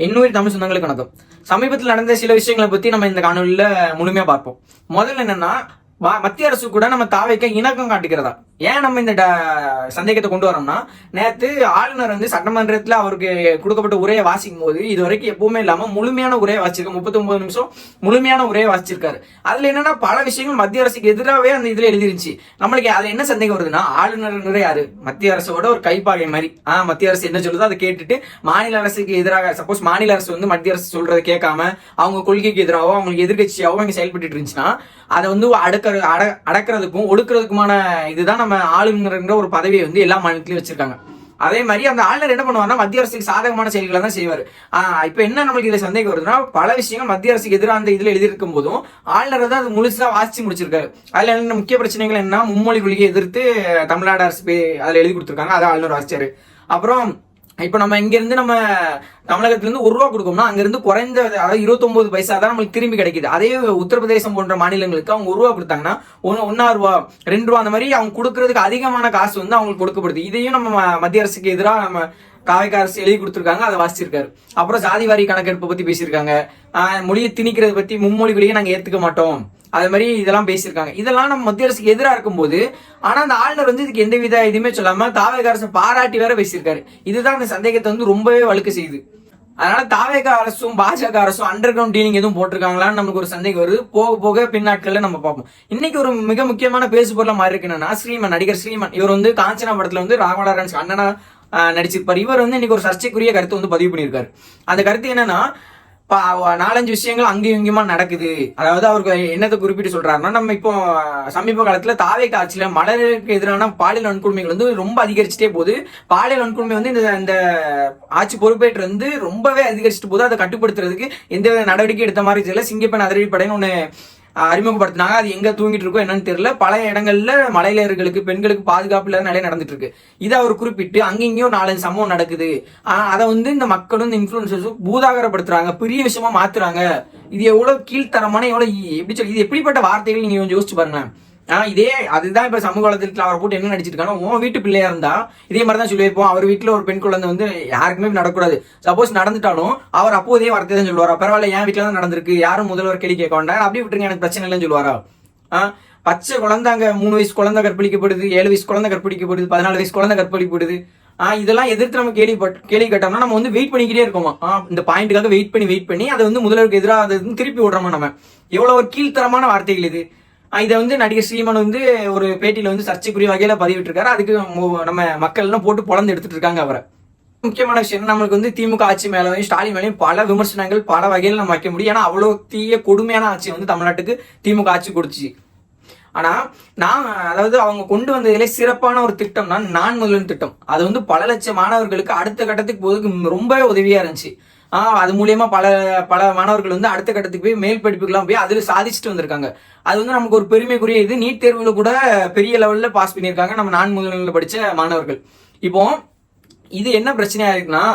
இன்னொரு தமிழ் சொந்தங்களுக்கு வணக்கம். சமீபத்தில் நடந்த சில விஷயங்களை பத்தி நம்ம இந்த காணொலியில முழுமையா பார்ப்போம். முதல்ல என்னன்னா, மத்திய அரசு கூட நம்ம தாவைக்க இணக்கம் காட்டுகிறதா. ஏன் நம்ம இந்த சந்தேகத்தை கொண்டு வரோம்னா, நேற்று ஆளுநர் சட்டமன்றத்தில் அவருக்கு கொடுக்கப்பட்ட உரையை வாசிக்கும் போது இது வரைக்கும் எப்பவுமே இல்லாம முழுமையான உரையை வாசிச்சிருக்காரு. 39 நிமிஷம் முழுமையான உரையை வாசிச்சிருக்காரு. அதுல என்னன்னா பல விஷயங்கள் மத்திய அரசுக்கு எதிராகவே அந்த இதுல எழுதிருந்துச்சு. நம்மளுக்கு அதுல என்ன சந்தேகம் வருதுன்னா, ஆளுநர் யாரு? மத்திய அரசோட ஒரு கைப்பாகை மாதிரி. மத்திய அரசு என்ன சொல்லுதோ அதை கேட்டுட்டு மாநில அரசுக்கு எதிராக, சப்போஸ் மாநில அரசு மத்திய அரசு சொல்றதை கேட்காம அவங்க கொள்கைக்கு எதிராகவோ அவங்களுக்கு எதிர்கட்சியாவோ இங்க செயல்பட்டு இருந்துச்சுன்னா, அதை அடக்கிறதுக்கும் ஒடுக்கிறதுக்குமான இதுதான் நம்ம ஆளுநர்ங்கிற ஒரு பதவியை எல்லா மாநிலத்திலயும் வச்சிருக்காங்க. அதே மாதிரி அந்த ஆளுநர் என்ன பண்ணுவாருன்னா, மத்திய அரசுக்கு சாதகமான செயல்களை தான் செய்வார். இப்ப என்ன நம்மளுக்கு இதுல சந்தேகம் வருதுன்னா, பல விஷயங்கள் மத்திய அரசுக்கு எதிராக அந்த இதுல எழுதியிருக்கும் போதும் ஆளுநர் தான் அது முழுசா வாசிச்சு முடிச்சிருக்காரு. அதுல என்ன முக்கிய பிரச்சனைகள் என்ன, மும்மொழி கொள்கையை எதிர்த்து தமிழ்நாடு அரசு அதுல எழுதி கொடுத்துருக்காங்க, அதை ஆளுநர் வாசிச்சாரு. அப்புறம் இப்ப நம்ம இங்க இருந்து நம்ம தமிழகத்துல இருந்து ₹1 கொடுக்கோம்னா அங்க இருந்து குறைந்த, அதாவது 29 பைசா தான் நம்மளுக்கு திரும்பி கிடைக்குது. அதே உத்தரப்பிரதேசம் போன்ற மாநிலங்களுக்கு அவங்க ₹1 கொடுத்தாங்கன்னா ₹1 ₹2 அந்த மாதிரி அவங்க கொடுக்கறதுக்கு அதிகமான காசு அவங்களுக்கு கொடுக்கப்படுது. இதையும் நம்ம மத்திய அரசுக்கு எதிராக நம்ம தாவேக்கா அரசு எழுதி கொடுத்துருக்காங்க, அதை வாசிச்சிருக்காரு. அப்புறம் சாதிவாரி கணக்கெடுப்பை பத்தி பேசியிருக்காங்க. மொழியை திணிக்கிறத பத்தி, மும்மொழி கொள்கையை நாங்க ஏத்துக்க மாட்டோம், அதே மாதிரி இதெல்லாம் பேசியிருக்காங்க. இதெல்லாம் நம்ம மத்திய அரசுக்கு எதிராக இருக்கும்போது, ஆனா அந்த ஆளுநர் இதுக்கு எந்தவித இதுவுமே சொல்லாம தாவேக்கா அரசு பாராட்டி வேற பேசியிருக்காரு. இதுதான் அந்த சந்தேகத்தை ரொம்பவே வலுக்க செய்யுது. அதனால தாவேக்கா அரசும் பாஜக அரசும் அண்டர் கிரவுண்ட் டீலிங் எதுவும் போட்டிருக்காங்களான்னு நமக்கு ஒரு சந்தேகம் வருது. போக போக பின்னாட்கள்ல நம்ம பார்ப்போம். இன்னைக்கு ஒரு மிக முக்கியமான பேசு பொருளா மாறி இருக்குன்னா, நடிகர் ஸ்ரீமன் இவர் காஞ்சனா படத்துல ராகவலாரன்ஸ் அண்ணனா நடிச்சிருப்பார். இவர் இன்னைக்கு ஒரு சர்ச்சைக்குரிய கருத்து பதிவு பண்ணியிருக்காரு. அந்த கருத்து என்னன்னா, 4-5 விஷயங்கள் அங்கேயும் இங்கேயுமா நடக்குது. அதாவது அவருக்கு என்னத்தை குறிப்பிட்டு சொல்றாருன்னா, நம்ம இப்போ சமீப காலத்துல தாவேக்கா ஆட்சியில மலருக்கு எதிரான பாலியல் வன்கொடுமைகள் ரொம்ப அதிகரிச்சுட்டே போகுது. பாலியல் வன்கொடுமை இந்த ஆட்சி பொறுப்பேற்று ரொம்பவே அதிகரிச்சுட்டு போகுது. அதை கட்டுப்படுத்துறதுக்கு எந்த நடவடிக்கை எடுத்த மாதிரி தெரியல. சிங்கப்பெண் அதிரடிப்படைன்னு ஒண்ணு அறிமுகப்படுத்தினாங்க. அது எங்க தூங்கிட்டு இருக்கோ என்னன்னு தெரியல. பல இடங்கள்ல மலையிலர்களுக்கு, பெண்களுக்கு பாதுகாப்பு இல்லாத நிலையை நடந்துட்டு இருக்கு. இதை அவர் குறிப்பிட்டு அங்கேயும் 4-5 சம்பவம் நடக்குது. அதை இந்த மக்களும் இந்த இன்ஃபுளுசர்ஸும் பூதாகரப்படுத்துறாங்க, பெரிய விஷயமா மாத்துறாங்க. இது எவ்வளவு கீழ்த்தரமான, எவ்வளவு எப்படி சொல்லி, இது எப்படிப்பட்ட வார்த்தைகள் நீங்க கொஞ்சம் யோசிச்சு பாருங்க. அதுதான் இப்ப சமூக வளத்துல அவரை போட்டு என்ன நடிச்சிருக்காங்க. உன் வீட்டு பிள்ளையா இருந்தா இதே மாதிரிதான் சொல்லி வைப்போம். அவர் வீட்டுல ஒரு பெண் குழந்தை யாருக்குமே நடக்கூடாது. சப்போஸ் நடந்துட்டாலும் அவர் அப்போதே வார்த்தை தான் சொல்லுவாரா, பரவாயில்ல என் வீட்டுல தான் நடந்திருக்கு, யாரும் முதல்வர் கேள்வி கேட்க வேண்டாம், அப்படி விட்டுருங்க, எனக்கு பிரச்சனை இல்லைன்னு சொல்லுவாரா? பச்சை குழந்தைங்க 3 வயசு குழந்தை கற்பழிக்கப்படுது, 7 வயசு குழந்தை கற்பழிக்கப்படுது, 14 வயசு குழந்தை கற்பழிக்கப்படுது. இதெல்லாம் எதிர்த்து நம்ம கேள்வி கேட்டோம்னா நம்ம வெயிட் பண்ணிக்கிட்டே இருக்கோமா, இந்த பாயிண்ட்டுக்காக வெயிட் பண்ணி அதை முதல்வருக்கு எதிராக திருப்பி விடுறோமா நம்ம. எவ்வளவு ஒரு கீழ்த்தரமான வார்த்தைகள் இது. இதை நடிகர் ஸ்ரீமன் ஒரு பேட்டியில சர்ச்சைக்குரிய வகையில பதிவிட்டு இருக்காரு. அதுக்கு நம்ம மக்கள் எல்லாம் போட்டு பொழந்து எடுத்துட்டு இருக்காங்க அவரை. முக்கியமான விஷயம், நம்மளுக்கு திமுக ஆட்சி மேலேயும் ஸ்டாலின் மேலேயும் பல விமர்சனங்கள் பல வகையில நம்ம வைக்க முடியும். ஏன்னா அவ்வளவு தீய கொடுமையான ஆட்சி தமிழ்நாட்டுக்கு திமுக ஆட்சி கொடுத்துச்சு. ஆனா அதாவது அவங்க கொண்டு வந்ததுல சிறப்பான ஒரு திட்டம்னா நான் முதல்வன் திட்டம். அது பல லட்சம் மாணவர்களுக்கு அடுத்த கட்டத்துக்கு போறதுக்கு ரொம்பவே உதவியா இருந்துச்சு. அது மூலியமா பல மாணவர்கள் அடுத்த கட்டத்துக்கு போய் மேல் படிப்புக்கெல்லாம் போய் அதுல சாதிச்சுட்டு வந்திருக்காங்க. அது நமக்கு ஒரு பெருமைக்குரிய இது. நீட் தேர்வுல கூட பெரிய லெவல்ல பாஸ் பண்ணியிருக்காங்க நம்ம நான் முதல்ல படிச்ச மாணவர்கள். இப்போ இது என்ன பிரச்சனையா இருக்குன்னா,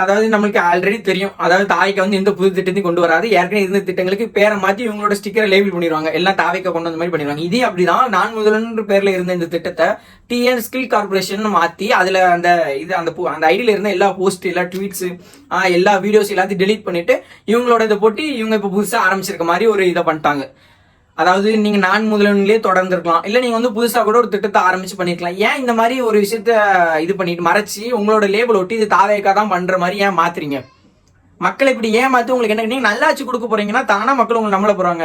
அதாவது நம்மளுக்கு ஆல்ரெடி தெரியும், அதாவது தாவைக்கா எந்த புது திட்டத்தையும் கொண்டு வராது. ஏற்கனவே இருந்த திட்டங்களுக்கு பேரை மாற்றி இவங்களோட ஸ்டிக்கரை லேபிள் பண்ணிடுவாங்க, எல்லாம் தாவைக்கா கொண்டு வந்த மாதிரி பண்ணிடுவாங்க. இதே அப்படிதான் நான் முதல்வன்ற பேர்ல இருந்த இந்த திட்டத்தை டிஎன் ஸ்கில் கார்பரேஷன் மாத்தி அதுல அந்த ஐடியில இருந்த எல்லா போஸ்ட், எல்லா ட்வீட்ஸ், எல்லா வீடியோஸ் எல்லாத்தையும் டெலீட் பண்ணிட்டு இவங்களோட இதை போட்டு இவங்க இப்ப புதுசா ஆரம்பிச்சிருக்க மாதிரி ஒரு இதை பண்ணிட்டாங்க. அதாவது நீங்க நான் முதல்வன்லயே தொடர்ந்து இருக்கலாம், இல்ல நீங்க புதுசா கூட ஒரு திட்டத்தை ஆரம்பிச்சு பண்ணிருக்கலாம். ஏன் இந்த மாதிரி ஒரு விஷயத்த இது பண்ணிட்டு மறைச்சு உங்களோட லேபிள் ஒட்டி இது தாவேக்கா தான் பண்ற மாதிரி ஏன் மாத்துறீங்க? மக்களை இப்படி ஏமாத்தி உங்களுக்கு என்ன, நீங்க நல்லாச்சு கொடுக்க போறீங்கன்னா தானா மக்கள் உங்களுக்கு நம்பல போறாங்க.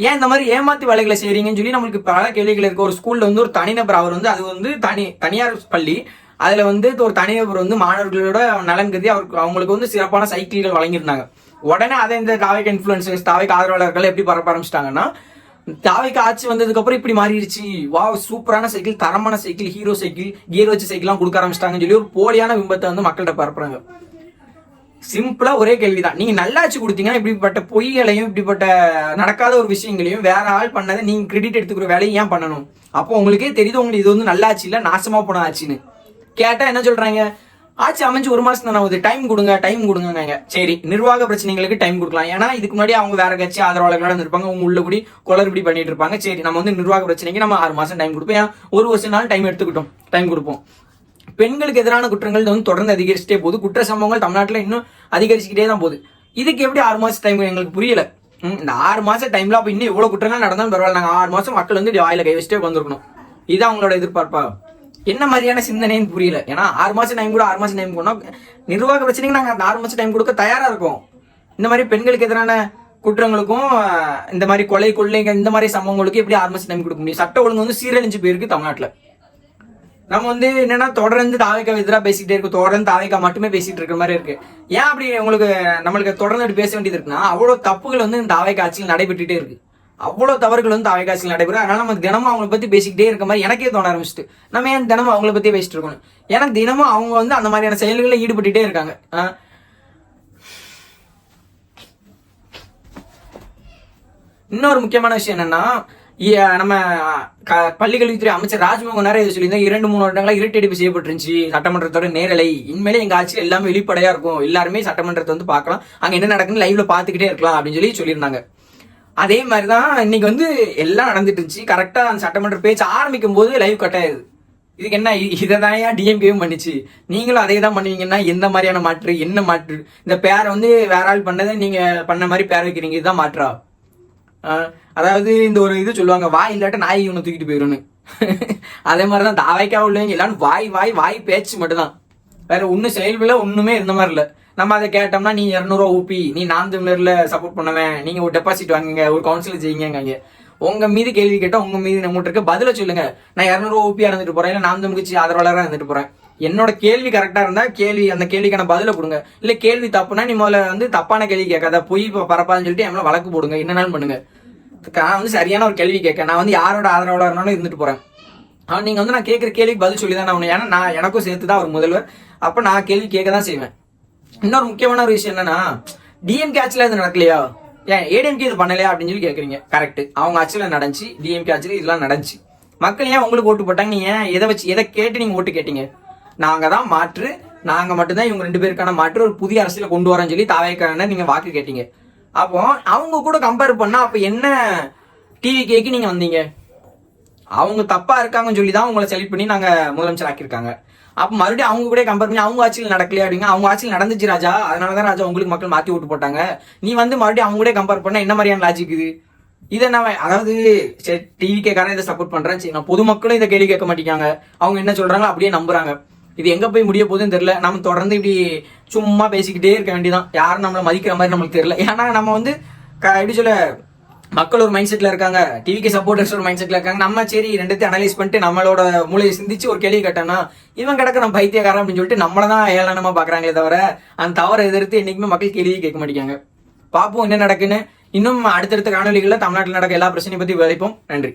ஏன் இந்த மாதிரி ஏமாத்தி வேலைகளை செய்றீங்கன்னு சொல்லி நம்மளுக்கு பல கேள்விகள் இருக்கு. ஒரு ஸ்கூல்ல ஒரு தனிநபர், அவர் அது தனியார் பள்ளி, அதுல ஒரு தனிநபர் மாணவர்களோட நலன் கருதி அவங்களுக்கு சிறப்பான சைக்கிள்கள் வழங்கியிருந்தாங்க. உடனே அதை இந்த தாவேக்கா இன்ஃபுளுசர்ஸ், தாவேக்கா ஆதரவாளர்கள் எப்படி பரப்ப ஆரம்பிச்சிட்டாங்கன்னா, தாவேக்கா ஆட்சி வந்ததுக்கு அப்புறம் இப்படி மாறிடுச்சு, சூப்பரான சைக்கிள், தரமான சைக்கிள், ஹீரோ சைக்கிள், கியர் வச்சு சைக்கிள் எல்லாம் கொடுக்க ஆரம்பிச்சிட்டாங்கன்னு சொல்லி ஒரு போலியான பிம்பத்தை மக்கள்கிட்ட பரப்புறாங்க. சிம்பிளா ஒரே கேள்விதான், நீங்க நல்லாச்சு கொடுத்தீங்கன்னா இப்படிப்பட்ட பொய்களையும் இப்படிப்பட்ட நடக்காத ஒரு விஷயங்களையும் வேற ஆள் பண்ணதை நீங்க கிரெடிட் எடுத்துக்கிற வேலையை ஏன் பண்ணணும்? அப்போ உங்களுக்கே தெரியுது உங்களுக்கு இது நல்லாச்சு இல்ல நாசமா போன ஆச்சுன்னு. கேட்டா என்ன சொல்றாங்க, ஆட்சி அமைஞ்சு 1 மாசம் தானே ஆகுது, டைம் கொடுங்க. சரி, நிர்வாக பிரச்சனைகளுக்கு டைம் கொடுக்கலாம். ஏன்னா இதுக்கு முன்னாடி அவங்க வேற கட்சி ஆதரவாளர்களோட இருப்பாங்க, அவங்க உள்ளபடி குளறுபடி பண்ணிட்டு இருப்பாங்க. சரி, நம்ம நிர்வாக பிரச்சனைக்கு நம்ம 6 மாசம் டைம் கொடுப்போம், ஏன் 1 வருஷம் நாள் டைம் கொடுப்போம். பெண்களுக்கு எதிரான குற்றங்கள் தொடர்ந்து அதிகரிச்சுட்டே போகுது. குற்ற சம்பவங்கள் தமிழ்நாட்டில் இன்னும் அதிகரிச்சுக்கிட்டே தான் போகுது. இதுக்கு எப்படி 6 மாசம் டைம் எங்களுக்கு புரியல. இந்த 6 மாசம் டைம்ல அப்ப இன்னும் இவ்வளவு குற்றங்கள் நடந்தாலும் பரவாயில்ல, நாங்க 6 மாசம் மக்கள் வந்து வாயில கை வச்சுட்டே வந்துருக்கணும். இதுதான் அவங்களோட எதிர்பார்ப்பா? என்ன மாதிரியான சிந்தனைன்னு புரியல. ஏன்னா 6 மாசம் டைம் கூட 6 மாசம் டைம் போனோம், நிர்வாக பிரச்சனைக்கு நாங்க அந்த 6 மாசம் டைம் கொடுக்க தயாரா இருக்கோம். இந்த மாதிரி பெண்களுக்கு எதிரான குற்றங்களுக்கும் இந்த மாதிரி கொலை கொள்ளைங்க இந்த மாதிரி சம்பவங்களுக்கு எப்படி 6 மாசம் டைம் கொடுக்க முடியும்? சட்ட ஒழுங்கு வந்து சீரழிஞ்சு போயிருக்கு தமிழ்நாட்டுல. நம்ம வந்து என்னன்னா தொடர்ந்து தாவைக்கா எதிராக பேசிக்கிட்டே இருக்கும், தொடர்ந்து தாவைக்கா மட்டுமே பேசிட்டு இருக்கிற மாதிரி இருக்கு. ஏன் அப்படி உங்களுக்கு நம்மளுக்கு தொடர்ந்து பேச வேண்டியது இருக்குன்னா, அவ்வளவு தப்புகள் வந்து இந்த தாவைக்கா ஆட்சியில் நடைபெற்றுட்டே இருக்கு, அவ்வளவு தவறுகள் வந்து தாவைக்கா ஆட்சியில் நடைபெறும். அதனால நம்ம தினமும் அவங்களை பத்தி பேசிக்கிட்டே இருக்க மாதிரி எனக்கே தோண ஆரம்பிச்சுட்டு, நம்ம ஏன் தினமும் அவங்கள பத்தி பேசிட்டு இருக்கணும்? ஏன்னா தினமும் அவங்க வந்து அந்த மாதிரியான செயல்களில் ஈடுபட்டுட்டே இருக்காங்க. இன்னொரு முக்கியமான விஷயம் என்னன்னா, நம்ம பள்ளிக்கல்வித்துறை அமைச்சர் ராஜ்மோகன் இதை சொல்லியிருந்தா 2-3 வருடங்களா இருட்டடிப்பு செய்யப்பட்டிருந்துச்சு சட்டமன்றத்தோட நேரலை. இனிமேலே எங்க ஆட்சியில் எல்லாமே வெளிப்படையா இருக்கும், எல்லாருமே சட்டமன்றத்தை வந்து பார்க்கலாம், அங்க என்ன நடக்குன்னு லைவ்ல பாத்துக்கிட்டே இருக்கலாம் அப்படின்னு சொல்லியிருந்தாங்க. அதே மாதிரிதான் இன்னைக்கு வந்து எல்லாம் நடந்துட்டு இருந்துச்சு. கரெக்டா அந்த சட்டமன்ற பேச்சு ஆரம்பிக்கும் போது லைவ் கட் ஆயிருது. இதுக்கு என்ன, இதைதான் டிஎம்கேவும் பண்ணிச்சு, நீங்களும் அதே தான் பண்ணுவீங்கன்னா எந்த மாதிரியான மாற்று? என்ன மாற்று? இந்த பேரை வந்து வேற ஆள் பண்ணதை நீங்க பண்ண மாதிரி பேர் வைக்கிறீங்க, இதுதான் மாற்றா? அதாவது இந்த ஒரு இது சொல்லுவாங்க, வாய் இல்லாட்ட நாய் இவனை தூக்கிட்டு போயிடும்னு. அதே மாதிரிதான் தாவைக்கா உள்ளவங்க எல்லாரும் வாய் வாய் வாய் பேச்சு மட்டும்தான், வேற ஒன்னும் செயல்புல ஒண்ணுமே இருந்த மாதிரி இல்ல. நம்ம அதை கேட்டோம்னா, நீ 200 ரூபா ஊப்பி, நீ நாம் தமிழர்ல சப்போர்ட் பண்ணுவேன், நீங்க ஒரு டெபாசிட் வாங்குங்க, ஒரு கவுன்சிலர் செய்யுங்க. உங்க மீது கேள்வி கேட்டா உங்க மீது நம்மகிட்ட இருக்க பதில சொல்லுங்க. நான் 200 ரூபா ஊப்பியா இருந்துட்டு போறேன், இல்ல நாம் தமிழ் ஆதரவாளராக இருந்துட்டு போறேன். என்னோட கேள்வி கரெக்டா இருந்தா அந்த கேள்விக்கான பதில கொடுங்க. இல்ல கேள்வி தப்புனா நீ முதல்ல வந்து தப்பான கேள்வி கேட்காத, பொய் பரப்பாதுன்னு சொல்லிட்டு எவ்வளவு வழக்கு போடுங்க, என்னன்னாலும் பண்ணுங்க. நான் வந்து சரியான ஒரு கேள்வி கேட்க, நான் வந்து யாரோட ஆதரவாளர்னாலும் இருந்துட்டு போறேன். ஆனா நீங்க வந்து நான் கேட்கிற கேள்விக்கு பதில் சொல்லிதான் ஆகணும். ஏன்னா நான் எனக்கும் சேர்த்துதான் ஒரு முதல்வர், அப்ப நான் கேள்வி கேட்க தான் செய்வேன். இன்னொரு முக்கியமான ஒரு விஷயம் என்னன்னா, டிஎம்கே ஆட்சியில இது நடக்கலையா, ஏன் ஏடிஎம்கே இது பண்ணலையா அப்படின்னு சொல்லி கேக்குறீங்க. கரெக்ட், அவங்க ஆட்சியில நடந்துச்சு, டிஎம்கே ஆட்சியில இதெல்லாம் நடந்துச்சு. மக்கள் ஏன் உங்களுக்கு ஓட்டு போட்டாங்க? நீங்க ஏன் எதை கேட்டு நீங்க ஓட்டு கேட்டீங்க? நாங்க தான் மாற்று, நாங்க மட்டும்தான் இவங்க 2 பேருக்கான மாற்று, ஒரு புதிய அரசியல கொண்டு வரேன்னு சொல்லி தாவேக்கான நீங்க வாக்கு கேட்டீங்க. அப்போ அவங்க கூட கம்பேர் பண்ணா அப்ப என்ன டிவி கேக்கு நீங்க வந்தீங்க? அவங்க தப்பா இருக்காங்கன்னு சொல்லி தான் உங்களை செலக்ட் பண்ணி நாங்க முதலமைச்சர் ஆக்கியிருக்காங்க. அப்ப மறுபடியும் அவங்க கூட கம்பேர் பண்ணி அவங்க ஆட்சியில் நடக்கலையா அப்படிங்க? அவங்க ஆட்சியில் நடந்துச்சு ராஜா, அதனாலதான் ராஜா உங்களுக்கு மக்கள் மாத்தி ஓட்டு போட்டாங்க. நீ வந்து மறுபடியும் அவங்க கூட கம்பேர் பண்ணா என்ன மாதிரியான லாஜிக் இது? இதை நான் அதாவது டிவி கேக்காரன் இதை சப்போர்ட் பண்றேன், சரி, நான் பொதுமக்களும் இதை கேள்வி கேட்க மாட்டேங்காங்க, அவங்க என்ன சொல்றாங்களோ அப்படியே நம்புறாங்க. இது எங்க போய் முடிய போகுதுன்னு தெரியல. நம்ம தொடர்ந்து இப்படி சும்மா பேசிக்கிட்டே இருக்க வேண்டியதான், யாரும் நம்மளை மதிக்கிற மாதிரி நம்மளுக்கு தெரியல. ஏன்னா நம்ம வந்து எப்படி சொல்ல, மக்கள் ஒரு மைண்ட் செட்ல இருக்காங்க, டிவிக்கு சப்போர்ட்டர்ஸ் ஒரு மைண்ட் செட்ல இருக்காங்க. நம்ம சரி ரெண்டுத்தையும் அனலைஸ் பண்ணிட்டு நம்மளோட மூளையை சிந்திச்சு ஒரு கேள்வி கேட்டோம்னா, இவன் கிடக்க நம்ம பைத்தியக்காரன் அப்படின்னு சொல்லிட்டு நம்மளதான் ஏளனமா பாக்குறாங்களே தவிர அந்த தவறை எதிர்த்து என்னைக்குமே மக்கள் கேள்வியே கேட்க மாட்டேங்காங்க. பார்ப்போம் என்ன நடக்குன்னு. இன்னும் அடுத்தடுத்த காணொலிகளில் தமிழ்நாட்டில் நடக்க எல்லா பிரச்சனையும் பத்தி விளைப்போம். நன்றி.